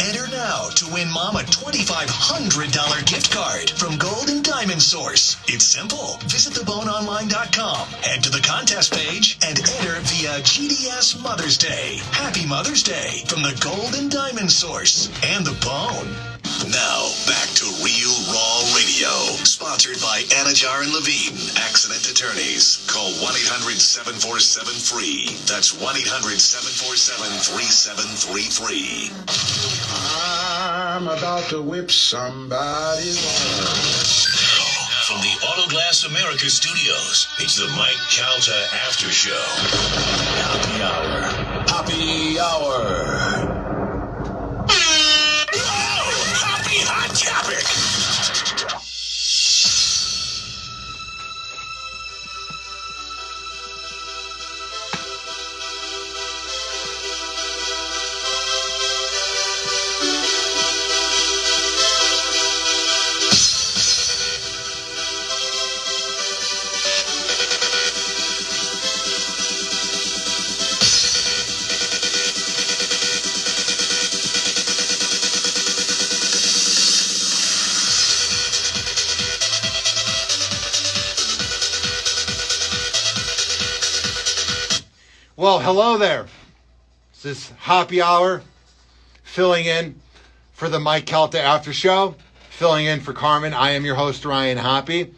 Enter now to win Mom a $2,500 gift card from Gold and Diamond Source. It's simple. Visit theboneonline.com, head to the contest page, and enter via GDS Mother's Day. Happy Mother's Day from the Gold and Diamond Source and The Bone. Now, back to Real Raw Radio, sponsored by Anajar and Levine, Accident Attorneys. Call 1-800-747-FREE. That's 1-800-747-3733. I'm about to whip somebody's ass. From the Autoglass America studios, it's the Mike Calta After Show. Hoppe Hour. Hoppe Hour. Hot topic. Well, hello there. This is Hoppe Hour, filling in for the Mike Calta After Show, filling in for Carmen. I am your host, Ryan Hoppe.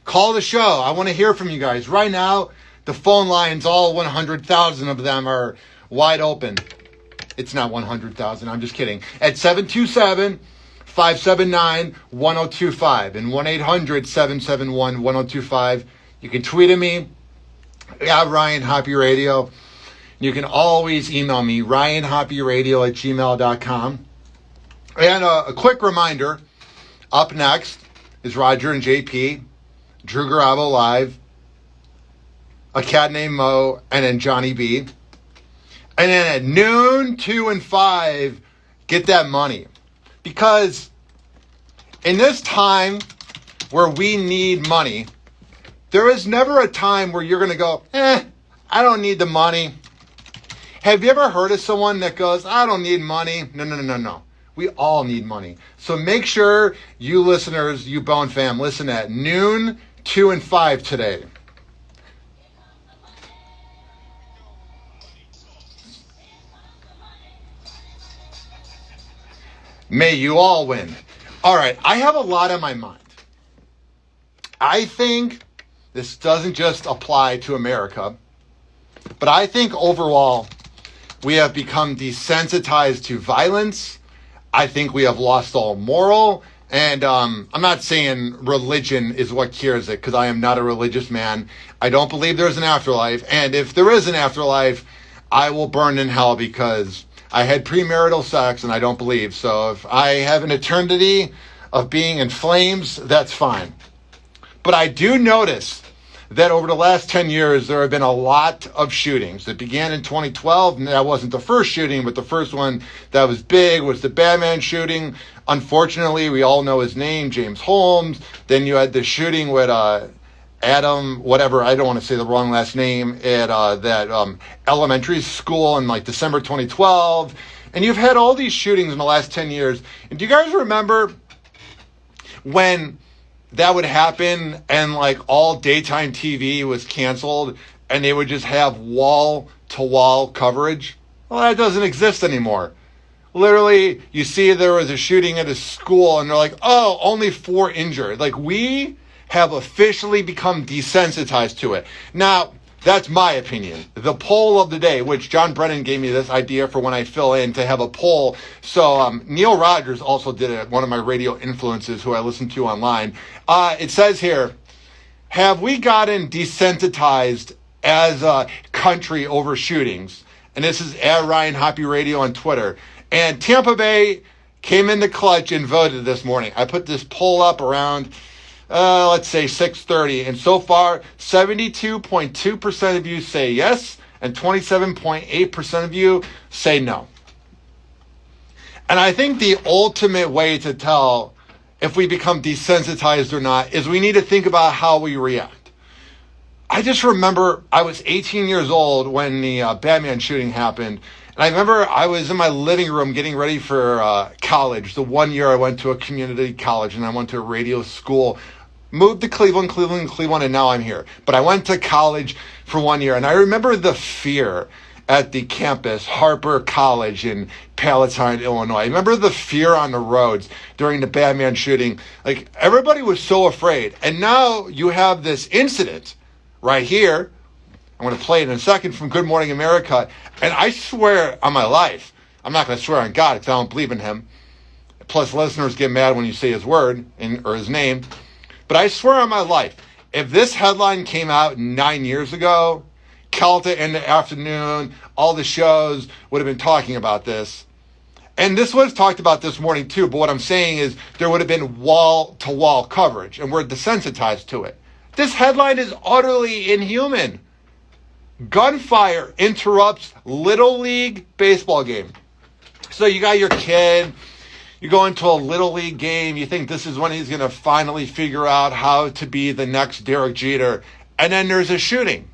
Call the show. I want to hear from you guys. Right now, the phone lines, all 100,000 of them are wide open. It's not 100,000. I'm just kidding. At 727-579-1025 and 1-800-771-1025. You can tweet at me at Ryan Hoppe Radio. You can always email me, ryanhopperadio@gmail.com. And a quick reminder, up next is Roger and JP, Drew Garabo Live, A Cat Named Mo, and then Johnny B. And then at noon, 2 and 5, get that money. Because in this time where we need money, there is never a time where you're going to go, I don't need the money. Have you ever heard of someone that goes, I don't need money? No. We all need money. So make sure you listeners, you Bone fam, listen at noon, 2 and 5 today. May you all win. All right, I have a lot on my mind. I think this doesn't just apply to America, but I think overall we have become desensitized to violence. I think we have lost all moral. And I'm not saying religion is what cures it, because I am not a religious man. I don't believe there's an afterlife. And if there is an afterlife, I will burn in hell because I had premarital sex and I don't believe. So if I have an eternity of being in flames, that's fine. But I do notice that over the last 10 years, there have been a lot of shootings. It began in 2012, and that wasn't the first shooting, but the first one that was big was the Batman shooting. Unfortunately, we all know his name, James Holmes. Then you had the shooting with Adam, whatever, I don't want to say the wrong last name, at that elementary school in like December 2012. And you've had all these shootings in the last 10 years. And do you guys remember when that would happen and like all daytime TV was canceled and they would just have wall-to-wall coverage? Well, that doesn't exist anymore. Literally, you see there was a shooting at a school and they're like, oh, only 4 injured. Like, we have officially become desensitized to it. Now, that's my opinion. The poll of the day, which John Brennan gave me this idea for when I fill in to have a poll. So Neil Rogers also did it, one of my radio influences who I listen to online. It says here, have we gotten desensitized as a country over shootings? And this is at Ryan Hoppe Radio on Twitter. And Tampa Bay came in the clutch and voted this morning. I put this poll up around let's say 6:30, and so far 72.2% of you say yes and 27.8% of you say no. And I think the ultimate way to tell if we become desensitized or not is we need to think about how we react. I just remember I was 18 years old when the Batman shooting happened, And I remember I was in my living room getting ready for college. The 1 year I went to a community college and I went to a radio school. Moved to Cleveland, and now I'm here. But I went to college for 1 year, and I remember the fear at the campus, Harper College in Palatine, Illinois. I remember the fear on the roads during the Batman shooting. Like, everybody was so afraid. And now you have this incident right here. I'm going to play it in a second from Good Morning America. And I swear on my life, I'm not going to swear on God because I don't believe in him. Plus, listeners get mad when you say his word or his name. But I swear on my life, if this headline came out 9 years ago, Calta in the Afternoon, all the shows would have been talking about this. And this was talked about this morning too, but what I'm saying is there would have been wall-to-wall coverage, and we're desensitized to it. This headline is utterly inhuman. Gunfire interrupts Little League baseball game. So you got your kid, you go into a Little League game, you think this is when he's going to finally figure out how to be the next Derek Jeter, and then there's a shooting.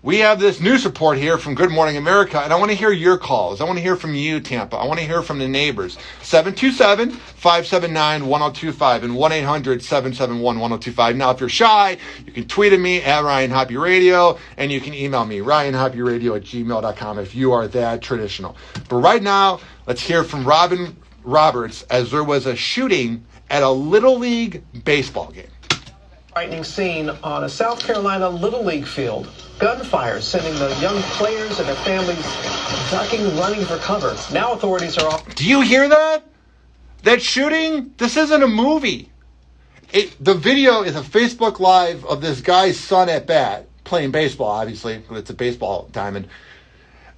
We have this news report here from Good Morning America, and I want to hear your calls. I want to hear from you, Tampa. I want to hear from the neighbors. 727-579-1025 and 1-800-771-1025. Now, if you're shy, you can tweet at me at Ryan Hoppe Radio, and you can email me, ryanhopperadio@gmail.com if you are that traditional. But right now, let's hear from Robin Roberts as there was a shooting at a Little League baseball game. Frightening scene on a South Carolina Little League field. Gunfire sending the young players and their families ducking, running for cover. Now authorities are off. Do you hear that? That shooting? This isn't a movie. The video is a Facebook Live of this guy's son at bat, playing baseball, obviously, but it's a baseball diamond.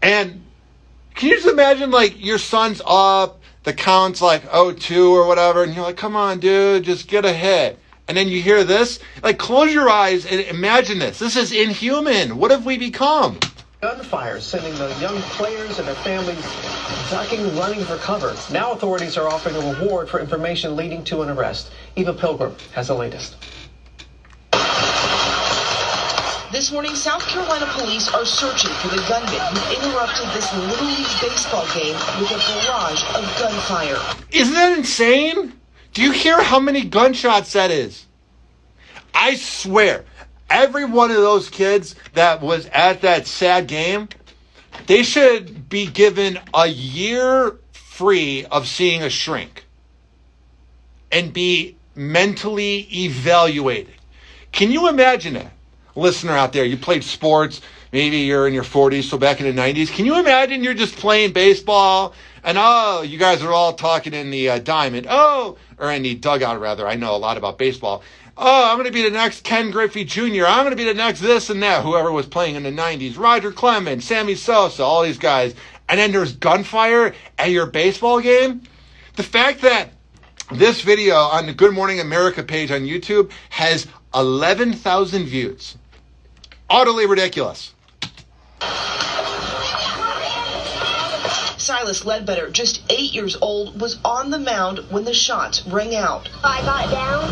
And can you just imagine, like, your son's up, the count's like 0-2 or whatever, and you're like, come on, dude, just get a hit. And then you hear this, like, close your eyes and imagine this. This is inhuman. What have we become? Gunfire sending the young players and their families ducking, running for cover. Now authorities are offering a reward for information leading to an arrest. Eva Pilgrim has the latest. This morning, South Carolina police are searching for the gunman who interrupted this Little League baseball game with a barrage of gunfire. Isn't that insane? Do you hear how many gunshots that is? I swear, every one of those kids that was at that sad game, they should be given a year free of seeing a shrink and be mentally evaluated. Can you imagine that? Listener out there, you played sports, maybe you're in your 40s, so back in the 90s. Can you imagine you're just playing baseball and, you guys are all talking in the diamond. Or in the dugout, rather. I know a lot about baseball. I'm going to be the next Ken Griffey Jr. I'm going to be the next this and that, whoever was playing in the 90s. Roger Clemens, Sammy Sosa, all these guys. And then there's gunfire at your baseball game. The fact that this video on the Good Morning America page on YouTube has 11,000 views. Utterly ridiculous. Silas Ledbetter, just 8 years old, was on the mound when the shots rang out. I got down,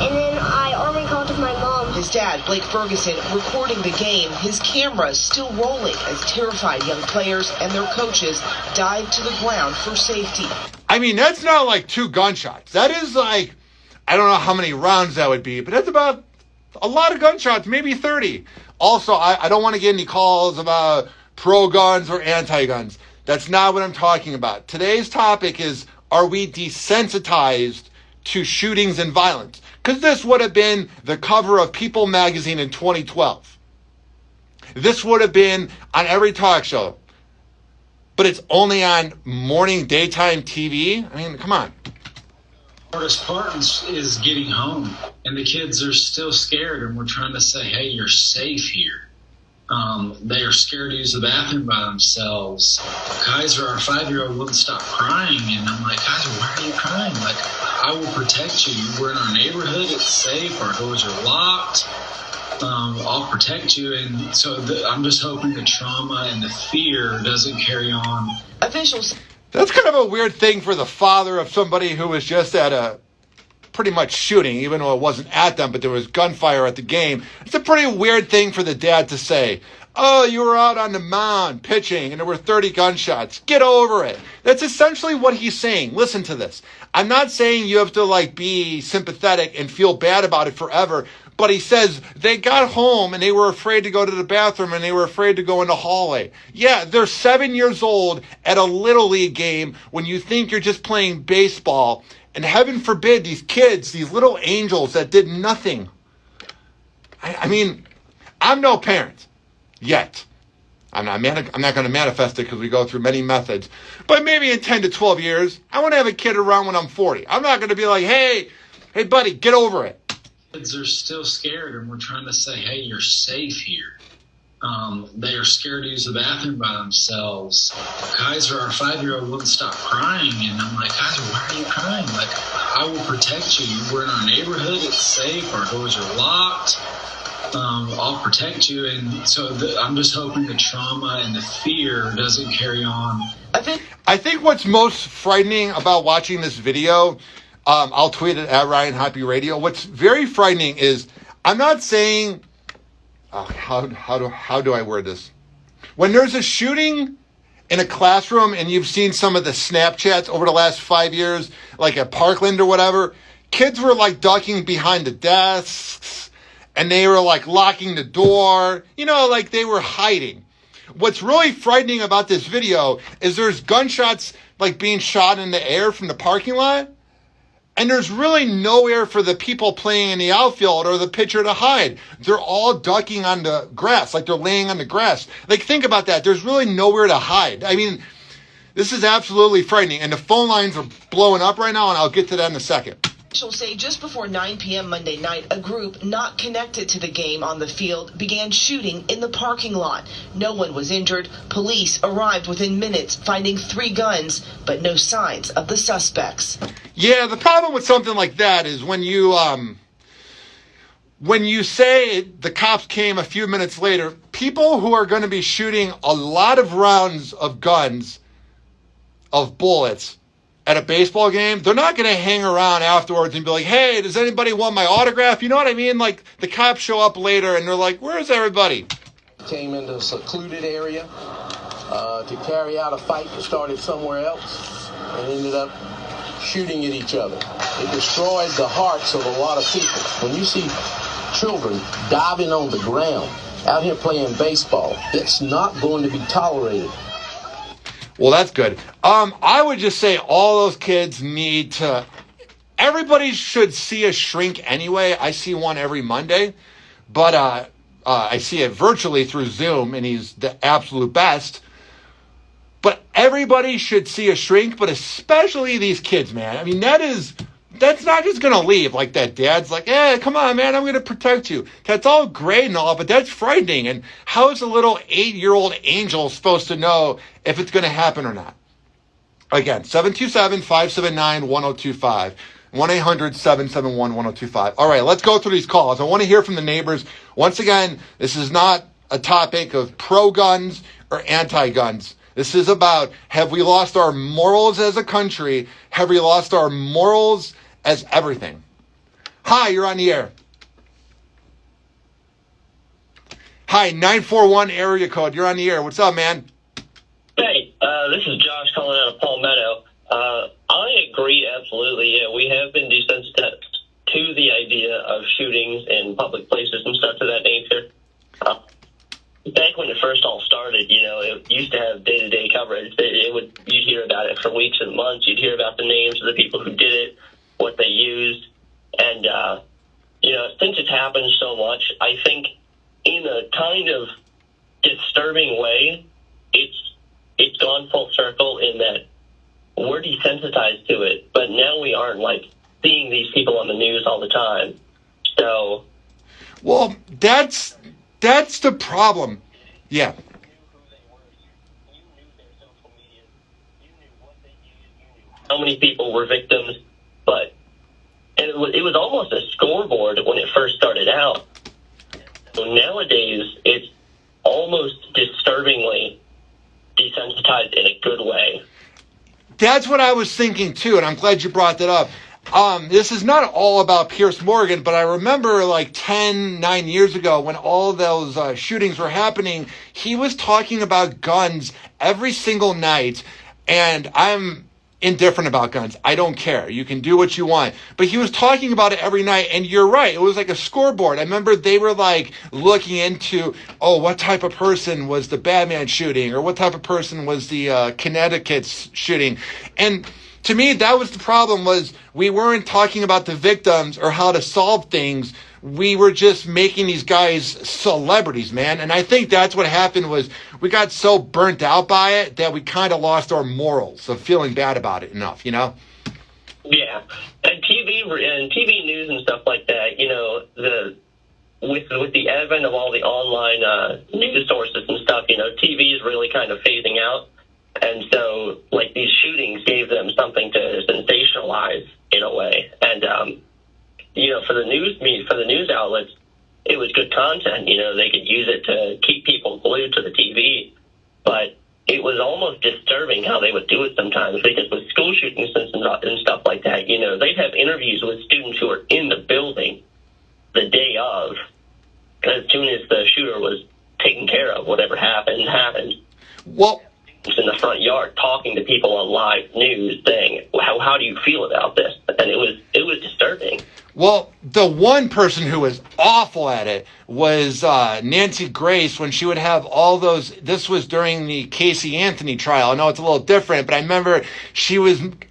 and then I already called to my mom. His dad, Blake Ferguson, recording the game, his camera still rolling as terrified young players and their coaches dive to the ground for safety. I mean, that's not like 2 gunshots. That is like, I don't know how many rounds that would be, but that's about a lot of gunshots, maybe 30. Also, I don't want to get any calls about pro-guns or anti-guns. That's not what I'm talking about. Today's topic is, are we desensitized to shootings and violence? Because this would have been the cover of People magazine in 2012. This would have been on every talk show. But it's only on morning, daytime TV? I mean, come on. Hardest part is getting home, and the kids are still scared, and we're trying to say, hey, you're safe here. They are scared to use the bathroom by themselves. Kaiser, our 5-year-old, wouldn't stop crying, and I'm like, Kaiser, why are you crying? Like, I will protect you. We're in our neighborhood. It's safe. Our doors are locked. I'll protect you. And so I'm just hoping the trauma and the fear doesn't carry on. Officials. That's kind of a weird thing for the father of somebody who was just at a pretty much shooting, even though it wasn't at them, but there was gunfire at the game. It's a pretty weird thing for the dad to say. Oh, you were out on the mound pitching and there were 30 gunshots. Get over it. That's essentially what he's saying. Listen to this. I'm not saying you have to be sympathetic and feel bad about it forever, but he says they got home and they were afraid to go to the bathroom and they were afraid to go in the hallway. Yeah, they're 7 years old at a Little League game when you think you're just playing baseball. And heaven forbid, these kids, these little angels that did nothing. I mean, I'm no parent. Yet. I'm not going to manifest it because we go through many methods. But maybe in 10 to 12 years, I want to have a kid around when I'm 40. I'm not going to be like, hey, buddy, get over it. Kids are still scared, and we're trying to say, hey, you're safe here. They are scared to use the bathroom by themselves. Kaiser, our 5-year-old, wouldn't stop crying. And I'm like, Kaiser, why are you crying? I will protect you. We're in our neighborhood. It's safe. Our doors are locked. I'll protect you. And so I'm just hoping the trauma and the fear doesn't carry on. I think what's most frightening about watching this video, I'll tweet it at Ryan Hoppe Radio. What's very frightening is, I'm not saying, how do I word this? When there's a shooting in a classroom and you've seen some of the Snapchats over the last 5 years, like at Parkland or whatever, kids were ducking behind the desks. And they were locking the door, they were hiding. What's really frightening about this video is there's gunshots being shot in the air from the parking lot. And there's really nowhere for the people playing in the outfield or the pitcher to hide. They're all ducking on the grass, they're laying on the grass. Think about that. There's really nowhere to hide. I mean, this is absolutely frightening. And the phone lines are blowing up right now, and I'll get to that in a second. Officials say just before 9 p.m. Monday night, a group not connected to the game on the field began shooting in the parking lot. No one was injured. Police arrived within minutes, finding 3 guns, but no signs of the suspects. Yeah, the problem with something like that is when you say the cops came a few minutes later, people who are going to be shooting a lot of rounds of guns, of bullets, at a baseball game, they're not going to hang around afterwards and be like, hey, does anybody want my autograph? You know what I mean? The cops show up later and they're like, where's everybody? Came into a secluded area to carry out a fight that started somewhere else and ended up shooting at each other. It destroyed the hearts of a lot of people. When you see children diving on the ground out here playing baseball, it's not going to be tolerated. Well, that's good. I would just say all those kids need to... Everybody should see a shrink anyway. I see one every Monday. But I see it virtually through Zoom, and he's the absolute best. But everybody should see a shrink, but especially these kids, man. I mean, that's not just going to leave like that. Dad's like, yeah, come on, man, I'm going to protect you. That's all great and all, but that's frightening. And how is a little 8-year-old angel supposed to know if it's going to happen or not? Again, 727-579-1025. 1-800-771-1025. All right, let's go through these calls. I want to hear from the neighbors. Once again, this is not a topic of pro-guns or anti-guns. This is about, have we lost our morals as a country? Have we lost our morals as everything? Hi, you're on the air. Hi, 941 area code. You're on the air. What's up, man? Hey, this is Josh calling out of Palmetto. I agree absolutely. Yeah, we have been desensitized to the idea of shootings in public places and stuff of that nature. Back when it first all started, it used to have day-to-day coverage. You'd hear about it for weeks and months. You'd hear about the names of the people who did it, what they used. And, since it's happened so much, I think in a kind of disturbing way, it's gone full circle in that we're desensitized to it, but now we aren't seeing these people on the news all the time. So, well, that's the problem. Yeah. How many people were victims, and it was almost a scoreboard when it first started out. So nowadays, it's almost disturbingly desensitized in a good way. That's what I was thinking too, and I'm glad you brought that up. This is not all about Pierce Morgan, but I remember like 9 years ago when all those shootings were happening, he was talking about guns every single night, and I'm indifferent about guns. I don't care. You can do what you want. But he was talking about it every night, and you're right. It was like a scoreboard. I remember they were like looking into, what type of person was the Batman shooting, or what type of person was the Connecticut's shooting. And to me, that was the problem, was we weren't talking about the victims or how to solve things. We were just making these guys celebrities, man. And I think that's what happened, was we got so burnt out by it that we kind of lost our morals of feeling bad about it enough, you know? Yeah. And TV news and stuff like that, you know, with the advent of all the online news sources and stuff, you know, TV is really kind of phasing out. And so, like, these shootings gave them something to sensationalize in a way. And, you know, for the news outlets, it was good content. You know, they could use it to keep people glued to the TV. But it was almost disturbing how they would do it sometimes, because with school shootings and stuff like that, you know, they'd have interviews with students who were in the building the day of. As soon as the shooter was taken care of, whatever happened. Well, in the front yard talking to people on live news saying, how do you feel about this? And it was disturbing. Well, the one person who was awful at it was Nancy Grace, when she would have all those. This was during the Casey Anthony trial. I know it's a little different, but I remember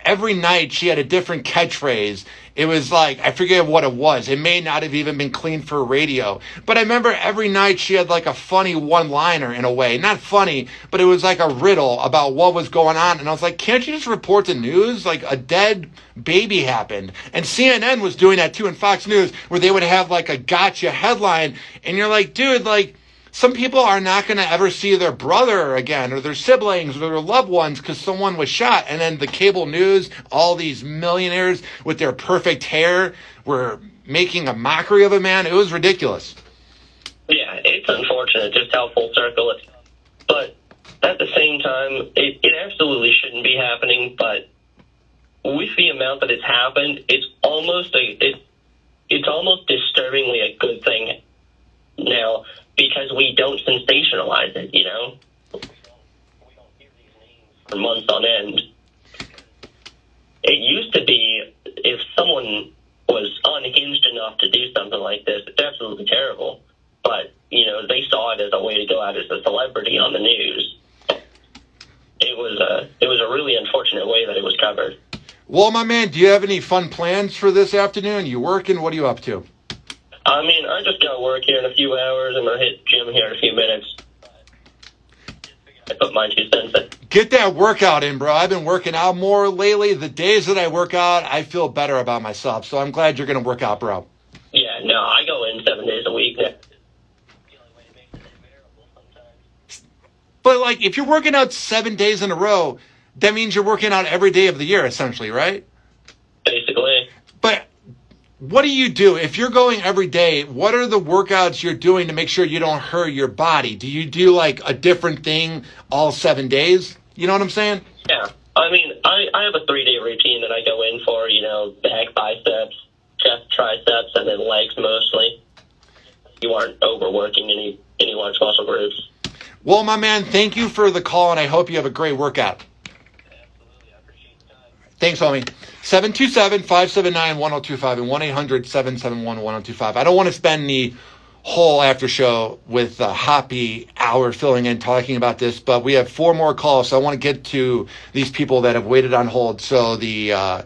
every night she had a different catchphrase. It was like, I forget what it was. It may not have even been cleaned for radio. But I remember every night she had like a funny one-liner in a way. Not funny, but it was like a riddle about what was going on. And I was like, can't you just report the news? Like, a dead baby happened. And CNN was doing that too, in Fox News, where they would have like a gotcha headline. And you're like, dude, like, some people are not going to ever see their brother again, or their siblings, or their loved ones, because someone was shot. And then the cable news, all these millionaires with their perfect hair were making a mockery of a man. It was ridiculous. Yeah, it's unfortunate just how full circle it's. But at the same time, it absolutely shouldn't be happening. But with the amount that it's happened, it's almost disturbingly a good thing now, because we don't sensationalize it, you know? We don't hear these names for months on end. It used to be, if someone was unhinged enough to do something like this, it's absolutely terrible. But, you know, they saw it as a way to go out as a celebrity on the news. It was a really unfortunate way that it was covered. Well, my man, do you have any fun plans for this afternoon? You working? What are you up to? I mean, I just got work here in a few hours. I'm going to hit gym here in a few minutes. I put my 2 cents in. Get that workout in, bro. I've been working out more lately. The days that I work out, I feel better about myself. So I'm glad you're going to work out, bro. Yeah, no, I go in 7 days a week. But, like, if you're working out 7 days in a row, that means you're working out every day of the year, essentially, right? Basically. But what do you do? If you're going every day, what are the workouts you're doing to make sure you don't hurt your body? Do you do, like, a different thing all 7 days? You know what I'm saying? Yeah. I mean, I have a 3-day routine that I go in for, you know, back, biceps, chest, triceps, and then legs mostly. You aren't overworking any large muscle groups. Well, my man, thank you for the call, and I hope you have a great workout. Absolutely. I appreciate the time. Thanks, homie. 727-579-1025 and 1-800-771-1025. I don't want to spend the whole after show with Hoppe Hour filling in talking about this, but we have 4 more calls, so I want to get to these people that have waited on hold. So the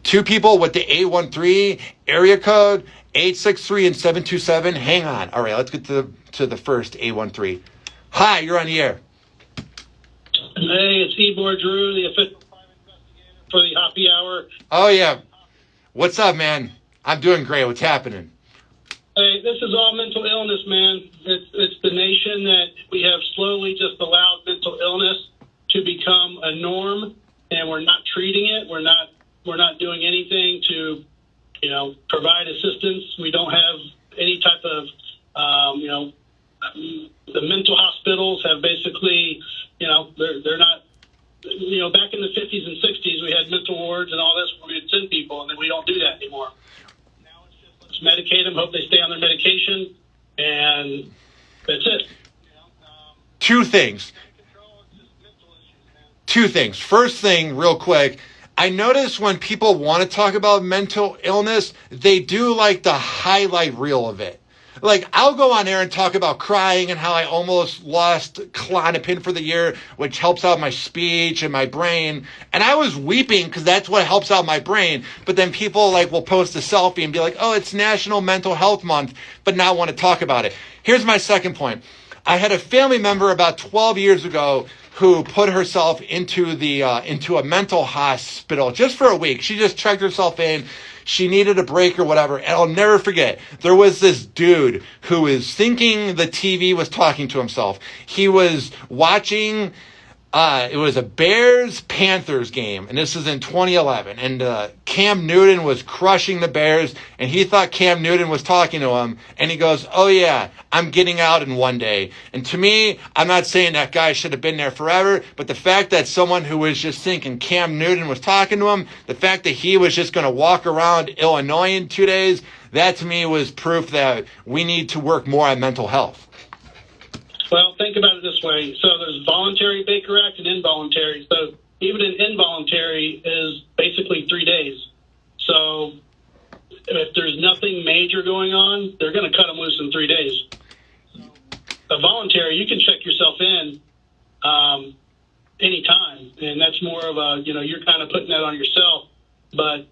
2 people with the 813 area code, 863 and 727. Hang on. All right, let's get to the first 813. Hi, you're on the air. Hey, it's Ebor Drew, the official private investigator for the Hoppe Hour. Oh, yeah. What's up, man? I'm doing great. What's happening? Hey, this is all mental illness, man. It's the nation that we have slowly just allowed mental illness to become a norm, and we're not treating it. We're not doing anything to, you know, provide assistance. We don't have any type of, you know, the mental hospitals have basically, you know, they're not, you know, back in the 50s and 60s, we had mental wards and all this where we'd in people, and then we don't do that anymore. Now it's just, let's medicate them, hope they stay on their medication, and that's it. Two things. First thing, real quick, I notice when people want to talk about mental illness, they do like the highlight reel of it. Like, I'll go on air and talk about crying and how I almost lost Klonopin for the year, which helps out my speech and my brain. And I was weeping because that's what helps out my brain. But then people like will post a selfie and be like, oh, it's National Mental Health Month, but not want to talk about it. Here's my second point. I had a family member about 12 years ago who put herself into a mental hospital just for a week. She just checked herself in. She needed a break or whatever. And I'll never forget, there was this dude who was thinking the TV was talking to himself. He was watching, it was a Bears-Panthers game, and this is in 2011. And Cam Newton was crushing the Bears, and he thought Cam Newton was talking to him. And he goes, oh yeah, I'm getting out in one day. And to me, I'm not saying that guy should have been there forever, but the fact that someone who was just thinking Cam Newton was talking to him, the fact that he was just going to walk around Illinois in 2 days, that to me was proof that we need to work more on mental health. Well, think about it this way. So there's voluntary Baker Act and involuntary. So even an involuntary is basically 3 days. So if there's nothing major going on, they're going to cut them loose in 3 days. A voluntary, you can check yourself in anytime, and that's more of a, you're kind of putting that on yourself. But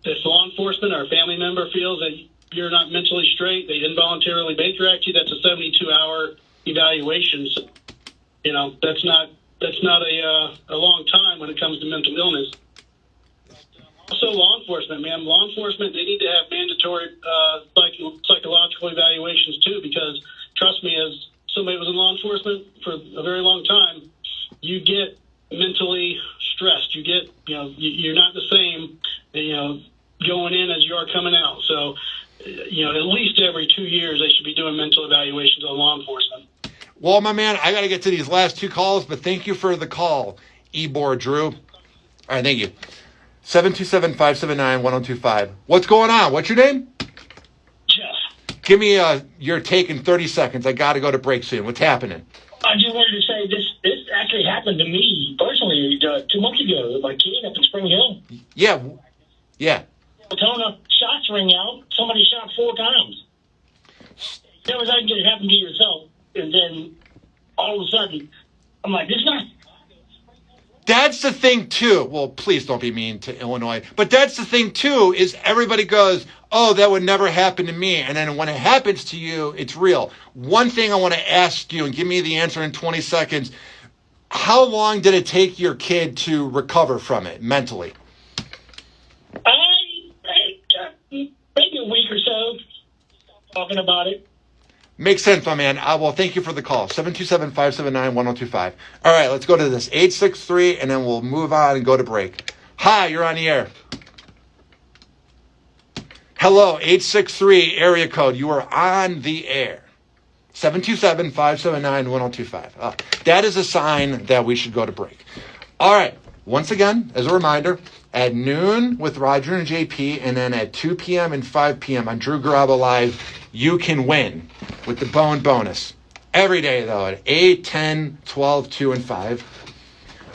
if law enforcement or a family member feels that you're not mentally straight, they involuntarily Baker Act you, that's a 72-hour evaluation. So, that's not a long time when it comes to mental illness. Also, law enforcement, man. Law enforcement, they need to have mandatory psychological evaluations too, because trust me, as somebody who was in law enforcement for a very long time, you get mentally stressed. You get, you're not the same, going in as you are coming out. So, at least every 2 years they should be doing mental evaluations on law enforcement. Well, my man, I got to get to these last two calls, but thank you for the call, Ebor Drew. All right, thank you. 727-579-1025. What's going on? What's your name? Jeff. Give me your take in 30 seconds. I got to go to break soon. What's happening? I just wanted to say this actually happened to me personally 2 months ago with my kid up in Spring Hill. Yeah. Daytona, shots ring out. Somebody shot 4 times. That was like it happened to yourself. And then all of a sudden, I'm like, it's not. That's the thing, too. Well, please don't be mean to Illinois. But that's the thing, too, is everybody goes, oh, that would never happen to me. And then when it happens to you, it's real. One thing I want to ask you, and give me the answer in 20 seconds. How long did it take your kid to recover from it mentally? Maybe a week or so, talking about it. Makes sense, my man. Well, thank you for the call. 727-579-1025. All right, let's go to this 863, and then we'll move on and go to break. Hi, you're on the air. Hello, 863 area code. You are on the air. 727-579-1025. That is a sign that we should go to break. All right. Once again, as a reminder, at noon with Roger and JP, and then at 2 p.m. and 5 p.m. on Drew Garabo Live, you can win with the bone bonus. Every day, though, at 8, 10, 12, 2, and 5.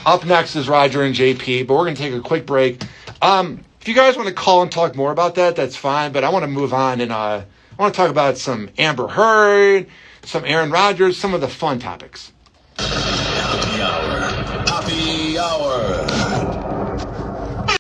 Up next is Roger and JP, but we're going to take a quick break. If you guys want to call and talk more about that, that's fine, but I want to move on, and I want to talk about some Amber Heard, some Aaron Rodgers, some of the fun topics.